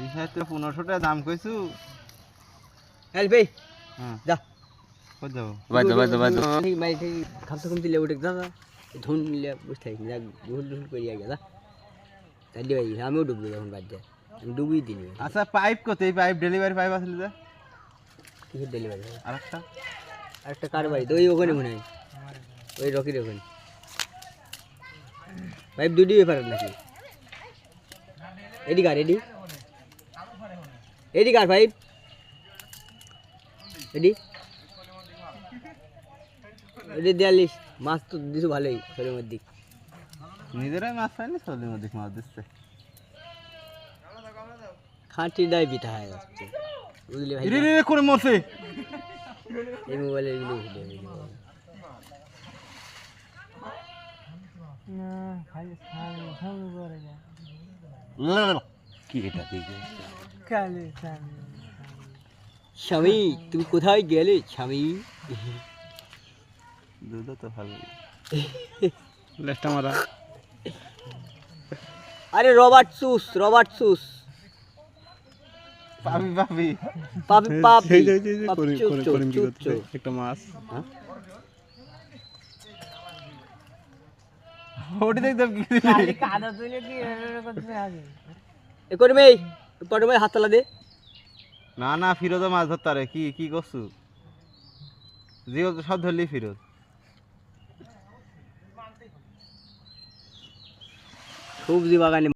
এই সাথে 1500 টাকা দাম কইছু। এই ভাই হ্যাঁ যা কই যাও ঠিক ভাই ঠিক খামতে কম দিলে উঠে দাদা ধুন নিলে বুঝতে থাকি যা গুল গুল করিয়া গেলা তাই ভাই আমিও ডুববো যখন বাদ দে আমি ডুবই দিই আচ্ছা পাইপ কত এই পাইপ ডেলিভারি পাইপ আসলে যা কিসের ডেলিভারি আরেকটা কার বাড়ি তো ওই ওখানে মনে হয় ওই রকির ওখানে পাইপ দুটি ব্যাপার নাকি এডি কার এডি কার পাইপ এডি এডি দেয়ালিস মাছ তো দিছো ভালোই শরীরের মধ্যে নিজেরাই মাছ পাইনি শরীরের মধ্যে মাছ দিচ্ছে খাঁটি দায় পিঠা হয়ে যাচ্ছে বুঝলি ভাই রে করে মরছে এই মোবাইলে এগুলো ভিডিও কি এটা দেখে স্বামী তুমি কোথায় গেলে স্বামী দুধ তো ভালো আরে রবার্ট সুস পাবি পাবি পাপি একটা মাছ ওটি দেখতাম কি এ করে মেয়ে পটে ভাই হাত তালা দে না না ফিরোজও মাছ ধরতে পারে কি কি করছু জিও তো সব ধরলি ফিরোজ সবজি বাগানে